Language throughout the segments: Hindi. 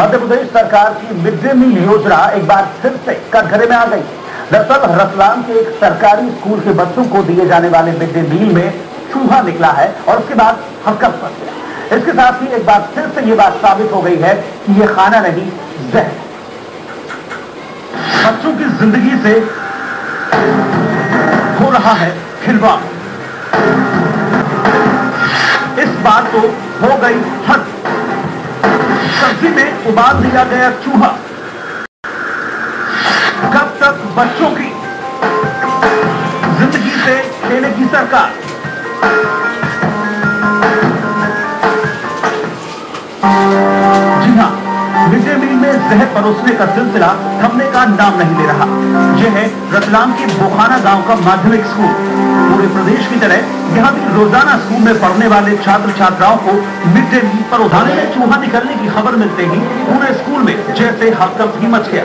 मध्य प्रदेश सरकार की मिड डे मील योजना एक बार फिर से कटघरे में आ गई। दरअसल रतलाम के एक सरकारी स्कूल के बच्चों को दिए जाने वाले मिड डे मील में चूहा निकला है और उसके बाद हड़कंप मच गया। इसके साथ ही एक बार फिर से ये बात साबित हो गई है कि ये खाना नहीं, जहर। बच्चों की जिंदगी से हो रहा है खिलवाड़। इस बार तो हो गई हद। सब्जी में उबाल दिया गया चूहा। कब तक बच्चों की जिंदगी से खेलेगी सरकार? जी हां, मिड डे मील में जहर परोसने का सिलसिला थमने का नाम नहीं ले रहा। यह है रतलाम के बोखाना गांव का माध्यमिक स्कूल। पूरे प्रदेश की तरह यहाँ भी रोजाना स्कूल में पढ़ने वाले छात्र छात्राओं को मिड डे मील परोसने में चूहा निकलने की खबर मिलते ही पूरे स्कूल में जैसे हड़कंप ही मच गया।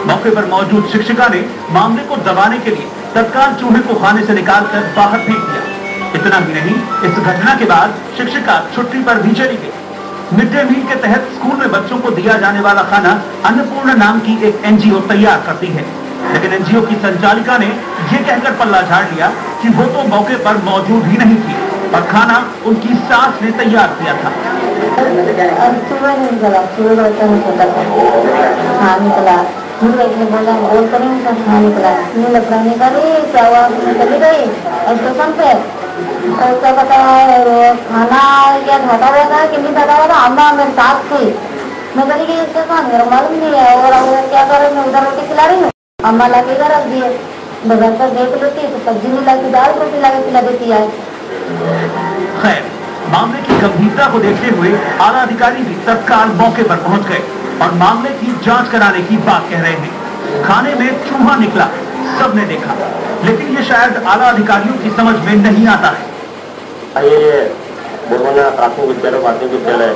मौके पर मौजूद शिक्षिका ने मामले को दबाने के लिए तत्काल चूहे को खाने से निकालकर बाहर फेंक दिया। इतना ही नहीं, इस घटना के बाद शिक्षिका छुट्टी पर भी चली गई। मिड डे मील के तहत स्कूल में बच्चों को दिया जाने वाला खाना अन्नपूर्णा नाम की एक एनजीओ तैयार करती है, लेकिन एनजीओ की संचालिका ने यह कहकर पल्ला झाड़ लिया कि वो तो मौके पर मौजूद ही नहीं थी और खाना उनकी सास ने तैयार किया था। बोल करेंगे तो क्या पता है खाना क्या ढका हुआ था कि नहीं ढका हुआ था। अम्मा मेरे साथ थी, मैं चली गई इसके साथ, मेरा मालूम नहीं है। और वो क्या कर रहे, मैं उधर रोटी खिला रही हूँ, अम्मा ला के रख दिए। बगैर पर देख लेती तो सब्जी नहीं लाती, दाल रोटी ला के खिला देती है। खैर, मामले की गंभीरता को देखते हुए आला अधिकारी भी तत्काल मौके पर पहुंच गए और मामले की जांच कराने की बात कह रहे हैं। खाने में चूहा निकला, सबने देखा, लेकिन ये शायद आला अधिकारियों की समझ में नहीं आता है। ये बोरवना प्राथमिक विद्यालय माध्यमिक विद्यालय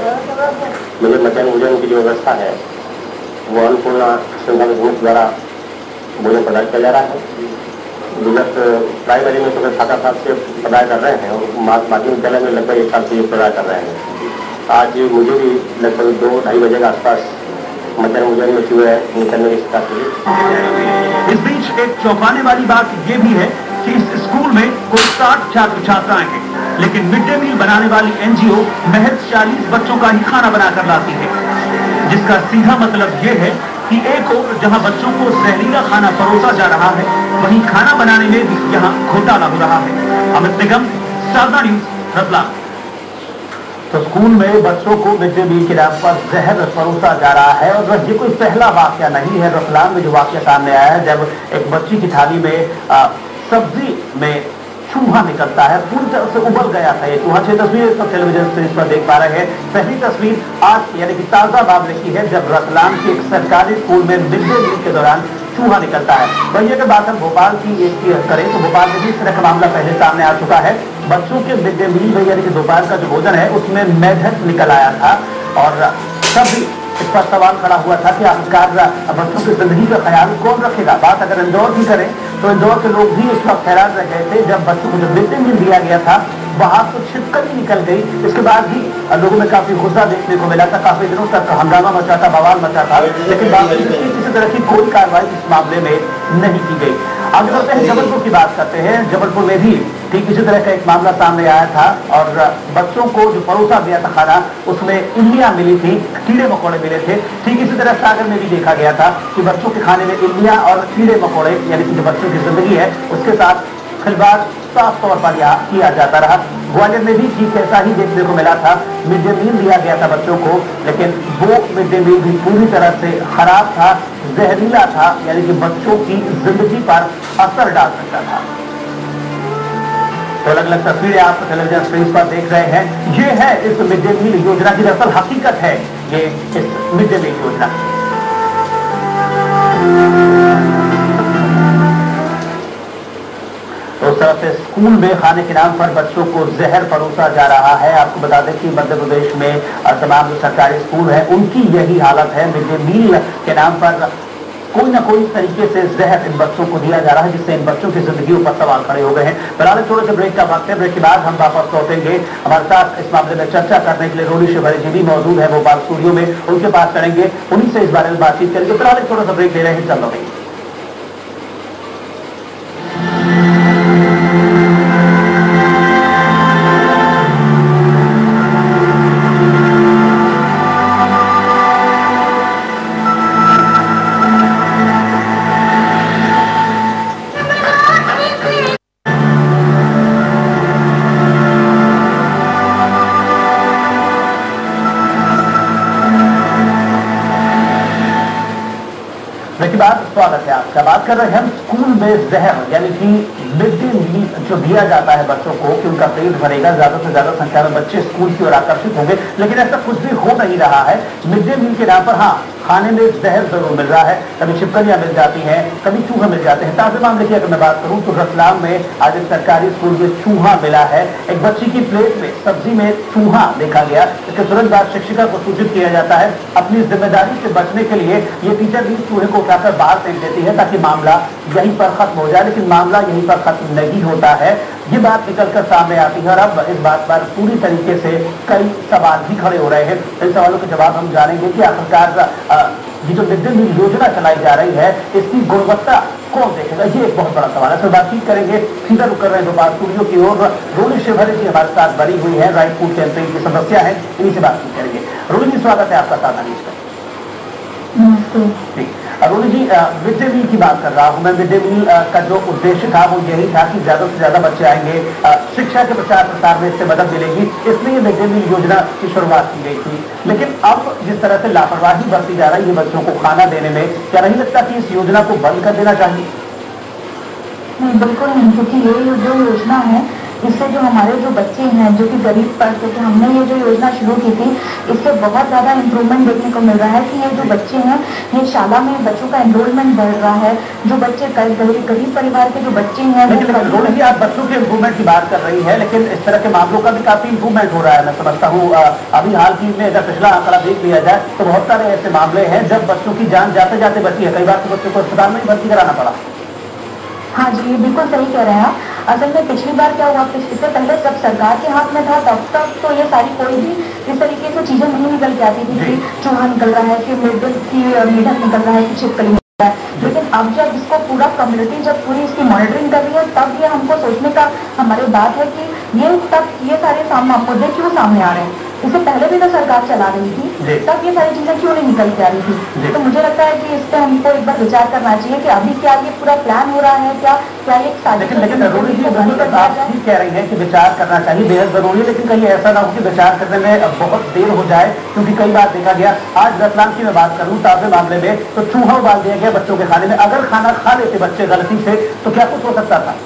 में मध्याह्न भोजन की जो व्यवस्था है वो अन्नपूर्णा संस्था द्वारा भोजन प्रदान किया जा रहा है। विगत प्राइमरी में तो 7 से प्रदान कर रहे हैं और माध्यमिक विद्यालय में लगभग 1 साल से प्रदान कर रहे हैं। आज मुझे भी लगभग 2-2:30 बजे के आसपास मध्याह्न भोजन में चूहे निकलने की शिकायत हुई। इस बीच एक चौंकाने वाली बात यह भी है कि इस स्कूल में कुल 60 छात्र छात्राएं हैं, लेकिन मिड डे मील बनाने वाली एनजीओ महज 40 बच्चों का ही खाना बनाकर लाती है, जिसका सीधा मतलब यह है कि एक ओर जहां बच्चों को जहरीला खाना परोसा जा रहा है, वहीं खाना बनाने में भी यहां घोटाला हो रहा है। अमित निगम, शारदा न्यूज, रतलाम। तो स्कूल में बच्चों को मिड डे मील के नाम पर जहर परोसा जा रहा है और ये कोई पहला वाकया नहीं है। रतलाम में जो वाकया सामने आया है, जब एक बच्ची की थाली में सब्जी में चूहा निकलता है, पूरी तरह से उबल गया था ये चूहा। 6 तस्वीरें सब टेलीविजन स्क्रीन पर देख पा रहे हैं। पहली तस्वीर आज यानी कि ताजा मामले की है, जब रतलाम के एक सरकारी स्कूल में मिड डे मील के दौरान चूहा निकलता है। वही अगर बात हम भोपाल की करें तो भोपाल में भी इस तरह का मामला पहले सामने आ चुका है। बच्चों के मिड डे मील में यानी कि दोपहर का जो भोजन है उसमें मेढक निकल आया था और तभी इस पर सवाल खड़ा हुआ था कि आखिरकार बच्चों की जिंदगी का ख्याल कौन रखेगा। बात अगर इंदौर की करें तो इंदौर के लोग भी इस वक्त हैरान रह गए थे जब बच्चों को जो मिड डे मील दिया गया था वहां तो छिपकली निकल गई। इसके बाद भी लोगों में काफी गुस्सा देखने को मिला था, काफी दिनों तक हंगामा मचा था, बवाल मचा था, लेकिन बावजूद इसकी किसी तरह की कोई कार्रवाई इस मामले में नहीं की गई। आगे बढ़ते हैं, जबलपुर की बात करते हैं। जबलपुर में भी ठीक इसी तरह का एक मामला सामने आया था और बच्चों को जो परोसा दिया था खाना उसमें इल्लियां मिली थी, कीड़े मकोड़े मिले थे। ठीक इसी तरह सागर में भी देखा गया था कि बच्चों के खाने में इल्लियां और कीड़े मकोड़े यानी कि जो बच्चों की जिंदगी है उसके साथ खिलवाड़ साफ तौर पर किया जाता रहा। ग्वालियर में भी ठीक ऐसा ही देखने को मिला था। मिड डे मील दिया गया था बच्चों को, लेकिन वो मिड डे मील भी पूरी तरह से खराब था, जहरीला था, यानी कि बच्चों की जिंदगी पर असर डाल सकता था। तो अलग अलग तस्वीरें आप टेलीविजन स्क्रीन पर देख रहे हैं। ये है इस मिड डे मील योजना की दरअसल हकीकत है। ये इस मिड डे मील योजना तो उस तरह से स्कूल में खाने के नाम पर बच्चों को जहर परोसा जा रहा है। आपको बता दें कि मध्य प्रदेश में तमाम जो सरकारी स्कूल है उनकी यही हालत है। मिड डे मील के नाम पर कोई ना कोई तरीके से जहर इन बच्चों को दिया जा रहा है, जिससे इन बच्चों की जिंदगियों पर सवाल खड़े हो गए हैं। फिलहाल थोड़े से ब्रेक का वक्त है, ब्रेक के बाद हम वापस लौटेंगे। हमारे साथ इस मामले में चर्चा करने के लिए रोली शिवहरे जी भी मौजूद है भोपाल स्टूडियो में, उनके पास करेंगे, उन्हीं से इस बारे में बातचीत करेंगे। फिलहाल थोड़ा सा ब्रेक ले रहे हैं, चल रहे हैं। बाद स्वागत है आपका। बात कर रहे हैं हम स्कूल में जहर यानी कि मिड डे मील जो दिया जाता है बच्चों को कि उनका पेट भरेगा, ज्यादा से ज्यादा संख्या में बच्चे स्कूल की ओर आकर्षित होंगे, लेकिन ऐसा कुछ भी हो नहीं रहा है। मिड डे मील के नाम पर हाँ खाने में जहर जरूर मिल रहा है, कभी छिपकलियां मिल जाती हैं, कभी चूहे मिल जाते हैं। ताजे मामले की अगर मैं बात करूं तो रतलाम में आज एक सरकारी स्कूल में चूहा मिला है। एक बच्ची की प्लेट में सब्जी में चूहा देखा गया, इसके तुरंत बाद शिक्षिका को सूचित किया जाता है। अपनी जिम्मेदारी से बचने के लिए ये टीचर भी चूहे को उठाकर बाहर फेंक देती है ताकि मामला यहीं पर खत्म हो जाए, लेकिन मामला यहीं पर खत्म नहीं होता है। ये बात निकलकर सामने आती है और अब इस बात पर पूरी तरीके से कई सवाल भी खड़े हो रहे हैं। इन सवालों के जवाब हम जानेंगे कि आखिरकार ये जो मिड डे मील योजना चलाई जा रही है इसकी गुणवत्ता कौन देखेगा, ये एक बहुत बड़ा सवाल है। तो बातचीत करेंगे, सीधा रुक कर रहे हैं भोपाल स्टूडियो की ओर। रोली शिवहरे जी हमारे साथ बनी हुई है, राइट फूड कैंपेन की सदस्य है, इन्हीं से बातचीत करेंगे। रोली जी स्वागत है आपका साधा न्यूज पर। ठीक, रोली जी मिड डे मील की बात कर रहा हूँ मैं। मिड डे मील का जो उद्देश्य था वो यही था कि ज्यादा से ज्यादा बच्चे आएंगे, शिक्षा के प्रचार प्रसार में इससे मदद मिलेगी, इसलिए मिड डे मील योजना की शुरुआत की गई थी। लेकिन अब जिस तरह से लापरवाही बरती जा रही है बच्चों को खाना देने में, क्या नहीं लगता कि इस योजना को बंद कर देना चाहिए? नहीं, बिल्कुल नहीं, क्योंकि ये जो योजना है इससे जो हमारे जो बच्चे हैं जो कि गरीब पर, क्योंकि हमने ये जो योजना शुरू की थी इससे बहुत ज़्यादा इम्प्रूवमेंट देखने को मिल रहा है कि ये जो बच्चे हैं ये शाला में बच्चों का एनरोलमेंट बढ़ रहा है। जो बच्चे गरीब परिवार के जो बच्चे हैं रोली जी आप बच्चों के इम्प्रूवमेंट की बात कर रही है, लेकिन इस तरह के मामलों का भी काफी इम्प्रूवमेंट हो रहा है। मैं समझता हूँ अभी हाल की में अगर पिछला आंकड़ा देख लिया जाए तो बहुत सारे ऐसे मामले हैं जब बच्चों की जान जाते जाते बची है, कई बार तो बच्चों को अस्पताल में ही भर्ती कराना पड़ा। हाँ जी, ये बिल्कुल सही कह रहे हैं आप। असल में पिछली बार क्या हुआ, इससे पहले जब सरकार के हाथ में था तब तो ये सारी कोई भी इस तरीके से चीजें नहीं निकल के आती थी कि चूहा निकल रहा है, कि मेढक निकल रहा है, कि छिपकली निकल रहा है। लेकिन अब जब इसको पूरा कम्युनिटी जब पूरी इसकी मॉनिटरिंग कर रही है तब ये हमको सोचने का हमारी बात है कि ये सारे मुद्दे क्यों सामने आ रहे हैं। इससे पहले भी तो सरकार चला रही थी, तब ये सारी चीजें क्यों नहीं निकल के आ रही थी। तो मुझे लगता है कि इस पर हमको एक बार विचार करना चाहिए कि अभी क्या ये पूरा प्लान हो रहा है, क्या ये लेकिन जरूरी ठीक कह रही है कि विचार करना चाहिए, बेहद जरूरी है, लेकिन कहीं ऐसा ना हो कि विचार करने में बहुत देर हो जाए, क्योंकि कई बार देखा गया। आज रतलाम की मैं बात करूं ताजे मामले में तो चूहा उबाल दिया गया बच्चों के खाने में। अगर खाना खा लेते बच्चे गलती से तो क्या कुछ हो सकता था?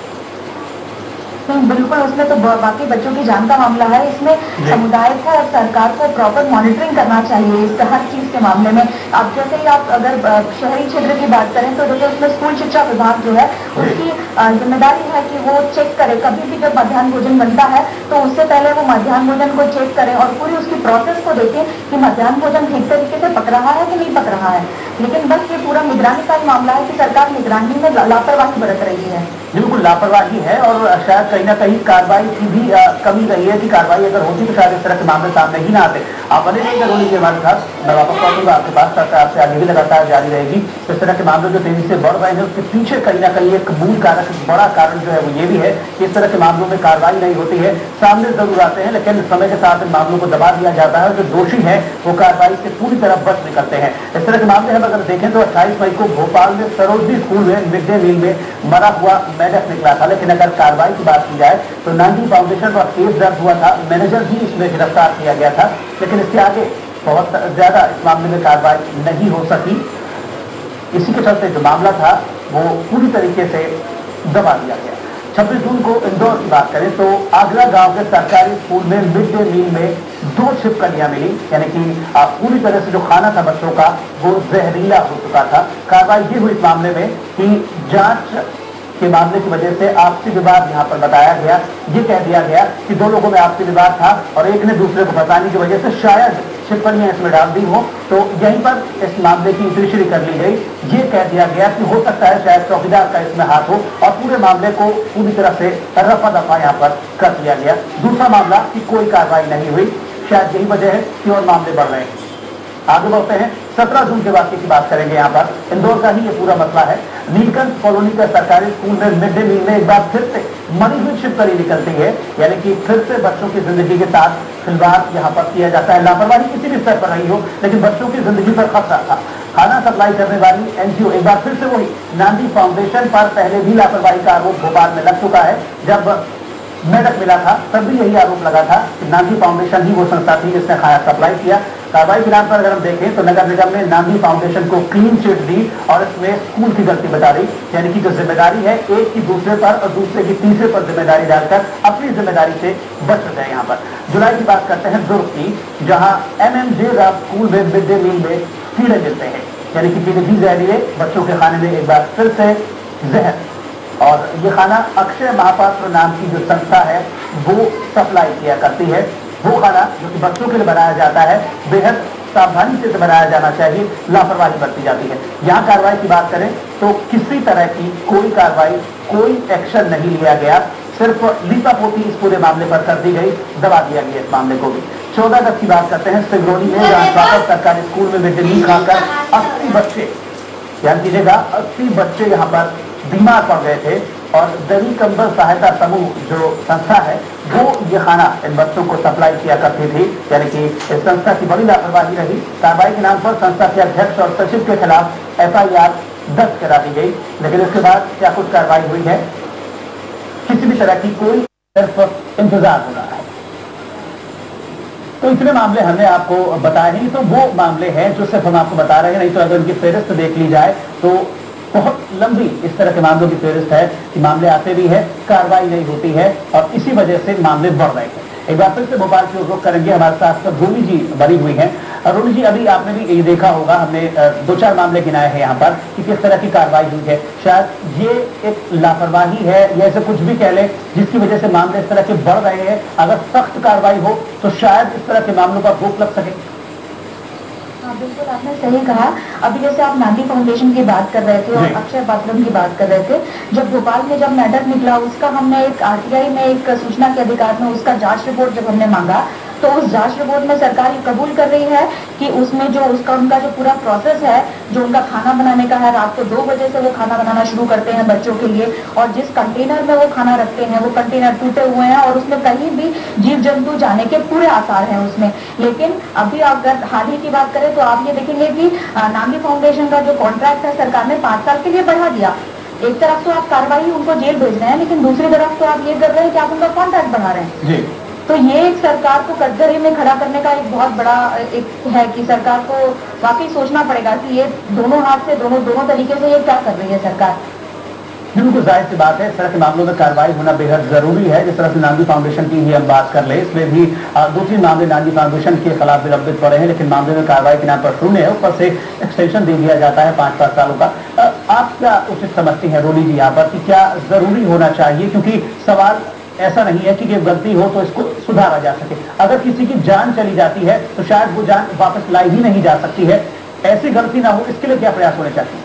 नहीं, बिल्कुल, उसमें तो बाकी बच्चों की जान का मामला है। इसमें समुदाय को और सरकार को प्रॉपर मॉनिटरिंग करना चाहिए इस हर चीज के मामले में। अब जैसे ही आप अगर शहरी क्षेत्र की बात करें तो देखिए उसमें स्कूल शिक्षा विभाग जो है उसकी जिम्मेदारी है कि वो चेक करे, कभी भी जब मध्याह्न भोजन बनता है तो उससे पहले वो मध्याह्न भोजन को चेक करें और पूरी उसकी प्रोसेस को देखें कि मध्याह्न भोजन ठीक तरीके से पक रहा है कि नहीं पक रहा है। लेकिन बस ये पूरा निगरानी का ही मामला है कि सरकार निगरानी में लापरवाही बरत रही है। बिल्कुल लापरवाही है और शायद कहीं ना कहीं कार्रवाई की भी कमी रही है कि कार्रवाई अगर होती तो शायद इस तरह के मामले सामने ही ना आते। आप बने रहिए रोली जी हमारे साथ, मैं वापस पहुंचूंगा आपके पास, चर्चा आपसे आगे भी लगातार जारी रहेगी। इस तरह के मामले जो तेजी से बढ़ रहे हैं उसके पीछे कहीं ना कहीं एक मूल कारक, बड़ा कारण जो है वो ये भी है कि इस तरह के मामलों में कार्रवाई नहीं होती है। सामने जरूर आते हैं लेकिन समय के साथ इन मामलों को दबा दिया जाता है और जो दोषी है वो कार्रवाई से पूरी तरह बच निकलते हैं। इस तरह के मामले हम अगर देखें तो 28 मई को भोपाल में सरोजनी स्कूल में मिड डे मील में मरा हुआ मेढक निकला था, लेकिन अगर कार्रवाई की बात की जाए तो नांदी फाउंडेशन पर केस दर्ज हुआ था, मैनेजर भी इसमें गिरफ्तार किया गया था, लेकिन इसके आगे बहुत ज्यादा इस मामले में कार्रवाई नहीं हो सकी। इसी के चलते जो मामला था वो पूरी तरीके से दबा दिया गया। 26 जून को इंदौर की बात करें तो आगरा गांव के सरकारी स्कूल में मिड डे मील में 2 छिपकलियां मिली, यानी कि पूरी तरह से जो खाना था बच्चों का वो जहरीला हो चुका था। कार्रवाई ये हुई इस मामले में कि जांच के मामले की वजह से आपसी विवाद यहाँ पर बताया गया। ये कह दिया गया कि 2 लोगों में आपसी विवाद था और एक ने दूसरे को बताने की वजह से शायद टिप्पणियां इसमें डाल दी हो, तो यहीं पर इस मामले की इंक्वायरी कर ली गई। ये कह दिया गया कि हो सकता है शायद चौकीदार का इसमें हाथ हो और पूरे मामले को पूरी तरह से रफा दफा यहाँ पर कर दिया गया। दूसरा मामला कि कोई कार्रवाई नहीं हुई, शायद यही वजह है कि और मामले बढ़ रहे हैं। आगे बढ़ते हैं, 17 जून के वाकये की बात करेंगे। यहाँ पर इंदौर का ही ये पूरा मसला है। नीलकंठ कॉलोनी का सरकारी स्कूल में मिड डे मील में एक बार फिर से मरी हुई छिपकली निकलती है, यानी कि फिर से बच्चों की जिंदगी के साथ खिलवाड़ यहाँ पर किया जाता है। लापरवाही किसी भी स्तर पर रही हो, लेकिन बच्चों की जिंदगी पर खतरा था। खाना सप्लाई करने वाली एनजीओ एक बार फिर से वही नांदी फाउंडेशन पर पहले भी लापरवाही का आरोप भोपाल में लग चुका है। जब मेडक मिला था तब भी यही आरोप लगा था कि नांदी फाउंडेशन ही वो संस्था थी जिसने खाना सप्लाई किया। कार्रवाई के नाम पर अगर हम देखें तो नगर निगम ने नांदी फाउंडेशन को क्लीन चिट दी और इसमें स्कूल की गलती बता दी, यानी कि जो जिम्मेदारी है एक की दूसरे पर और दूसरे की तीसरे पर जिम्मेदारी डालकर अपनी जिम्मेदारी से बच गए। यहाँ पर जुलाई की बात करते हैं दुर्ग की, जहाँ MMJ राव स्कूल में मिड डे मील में कीड़े मिलते हैं, यानी कि कीड़े जहरीले बच्चों के खाने में एक बार फिर से जहर। और ये खाना अक्षय महापात्र नाम की जो संस्था है वो सप्लाई किया करती है। वो खाना जो कि बच्चों के लिए बनाया जाता है बेहद सावधानी से बनाया जाना चाहिए, लापरवाही बरती जाती है। यहाँ कार्रवाई की बात करें तो किसी तरह की कोई कार्रवाई, कोई एक्शन नहीं लिया गया, सिर्फ लीपापोती इस पूरे मामले पर कर दी गई, दबा दिया गया इस मामले को भी। 14 अगस्त की बात करते हैं सिंगरौली में, जहाँ सरकारी स्कूल में मिड डे मील खाकर 80 बच्चे, ध्यान कीजिएगा 80 बच्चे यहाँ पर बीमार पड़ गए थे और दरी कंबल सहायता समूह जो संस्था है वो ये खाना इन बच्चों को सप्लाई किया करती थी, यानी कि इस संस्था की बड़ी लापरवाही रही। कार्रवाई के नाम पर संस्था के अध्यक्ष और सचिव के खिलाफ FIR दर्ज करा दी गई, लेकिन इसके बाद क्या कुछ कार्रवाई हुई है? किसी भी तरह की कोई, सिर्फ इंतजार हो रहा है। तो इतने मामले हमने आपको बताए नहीं, तो वो मामले हैं जो सिर्फ हम आपको बता रहे हैं, नहीं तो अगर उनकी फेहरिस्त देख ली जाए तो बहुत लंबी इस तरह के मामलों की फेहरिस्त है कि मामले आते भी है, कार्रवाई नहीं होती है और इसी वजह से मामले बढ़ रहे हैं। एक बार फिर से भोपाल की ओर रुख करेंगे, हमारे साथ रोनी जी बनी हुई हैं। रोनी जी, अभी आपने भी ये देखा होगा, हमने 2-4 मामले गिनाए हैं यहाँ पर कि किस तरह की कार्रवाई हुई है। शायद ये एक लापरवाही है या ऐसे कुछ भी कह लें जिसकी वजह से मामले इस तरह के बढ़ रहे हैं। अगर सख्त कार्रवाई हो तो शायद इस तरह के मामलों पर रोक लग सके। बिल्कुल, आपने सही कहा। अभी जैसे आप नांदी फाउंडेशन की बात कर रहे थे और अक्षय पात्रम की बात कर रहे थे, जब भोपाल में जब मेडक निकला उसका हमने एक RTI में एक सूचना के अधिकार में उसका जांच रिपोर्ट जब हमने मांगा तो उस जांच रिपोर्ट में सरकार ये कबूल कर रही है कि उसमें जो उनका जो पूरा प्रोसेस है, जो उनका खाना बनाने का है, रात को 2 बजे से वो खाना बनाना शुरू करते हैं बच्चों के लिए, और जिस कंटेनर में वो खाना रखते हैं वो कंटेनर टूटे हुए हैं और उसमें कहीं भी जीव जंतु जाने के पूरे आसार हैं उसमें। लेकिन अभी अगर हाल ही की बात करें तो आप ये देखेंगे कि नांदी फाउंडेशन का जो कॉन्ट्रैक्ट है सरकार ने 5 साल के लिए बढ़ा दिया। एक तरफ तो आप कार्रवाई उनको जेल भेज रहे हैं, लेकिन दूसरी तरफ तो आप ये कर रहे हैं कि आप उनका कॉन्ट्रैक्ट बढ़ा रहे हैं। तो ये एक सरकार को कटघरे में खड़ा करने का एक बहुत बड़ा एक है कि सरकार को वाकई सोचना पड़ेगा कि ये दोनों हाथ से दोनों तरीके से ये क्या कर रही है सरकार। बिल्कुल जाहिर सी बात है, इस तरह के मामलों में कार्रवाई होना बेहद जरूरी है। जिस तरह से नांदी फाउंडेशन की ही हम बात कर ले, इसमें भी 2-3 मामले नांदी फाउंडेशन के खिलाफ विलंबित पड़े हैं, लेकिन मामले में कार्रवाई के नाम पर शून्य है, ऊपर से एक्सटेंशन दे दिया जाता है 5-5 सालों का। आप क्या उचित समझती हैं रोनी जी यहाँ पर कि क्या जरूरी होना चाहिए? क्योंकि सवाल ऐसा नहीं है कि गलती हो तो इसको सुधारा जा सके। अगर किसी की जान चली जाती है तो शायद वो जान वापस लाई ही नहीं जा सकती है। ऐसी गलती ना हो, इसके लिए क्या प्रयास होने चाहिए?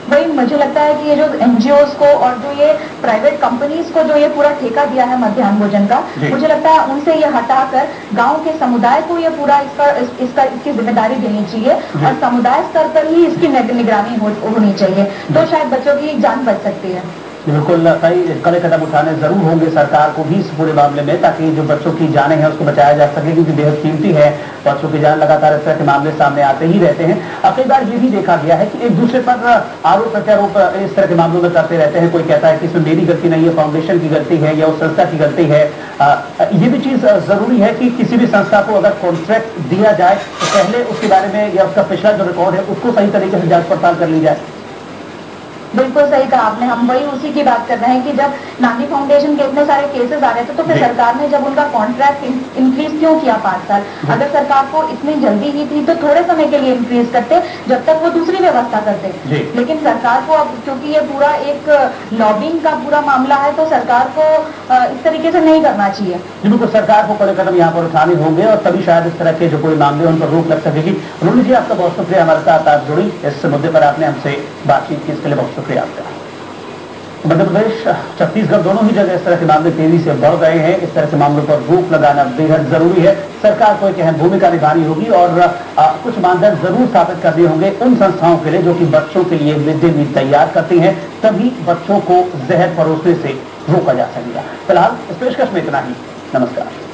वही मुझे लगता है कि ये जो NGOs को और जो ये प्राइवेट कंपनीज को जो ये पूरा ठेका दिया है मध्याह्न भोजन का, मुझे लगता है उनसे ये हटाकर गांव के समुदाय को ये पूरा इसकी जिम्मेदारी देनी चाहिए और समुदाय स्तर पर ही इसकी निगरानी होनी चाहिए, तो शायद बच्चों की जान बच सकती है। बिल्कुल, कई कड़े कदम उठाने जरूर होंगे सरकार को भी इस पूरे मामले में, ताकि जो बच्चों की जानें हैं उसको बचाया जा सके, क्योंकि बेहद कीमती है। बच्चों की जान लगातार इस तरह के मामले सामने आते ही रहते हैं। अब कई बार ये भी देखा गया है कि एक दूसरे पर आरोप प्रत्यारोप इस तरह के मामलों में करते रहते हैं। कोई कहता है कि इसमें मेरी गलती नहीं है, फाउंडेशन की गलती है या उस संस्था की गलती है। ये भी चीज जरूरी है कि किसी भी संस्था को अगर कॉन्ट्रैक्ट दिया जाए तो पहले उसके बारे में या उसका पिछला जो रिकॉर्ड है उसको सही तरीके से जांच पड़ताल कर ली जाए। बिल्कुल सही कहा आपने। हम वही उसी की बात कर रहे हैं कि जब नानी फाउंडेशन के इतने सारे केसेस आ रहे थे तो फिर सरकार ने जब उनका कॉन्ट्रैक्ट इंक्रीज क्यों किया 5 साल? अगर सरकार को इतनी जल्दी ही थी तो थोड़े समय के लिए इंक्रीज करते, जब तक वो दूसरी व्यवस्था करते। लेकिन सरकार को अब क्योंकि ये पूरा एक लॉबिंग का पूरा मामला है तो सरकार को इस तरीके से नहीं करना चाहिए। बिल्कुल, सरकार को बड़े कदम यहाँ पर उठाने होंगे और तभी शायद इस तरह के जो कोई मामले उन पर रोक लग सकेगी। रोनी जी, आपका बहुत शुक्रिया हमारे साथ आप जुड़ी, इस मुद्दे पर आपने हमसे बातचीत की, इसके लिए बहुत शुक्रिया आपका। मध्य प्रदेश, छत्तीसगढ़ दोनों ही जगह इस तरह के मामले तेजी से बढ़ रहे हैं। इस तरह के मामलों पर रोक लगाना बेहद जरूरी है। सरकार को एक अहम भूमिका निभानी होगी और कुछ मानदंड जरूर स्थापित करने होंगे उन संस्थाओं के लिए जो कि बच्चों के लिए मिड डे मील तैयार करती हैं, तभी बच्चों को जहर परोसने से रोका जा सकेगा। फिलहाल इस पेशकश में इतना ही। नमस्कार।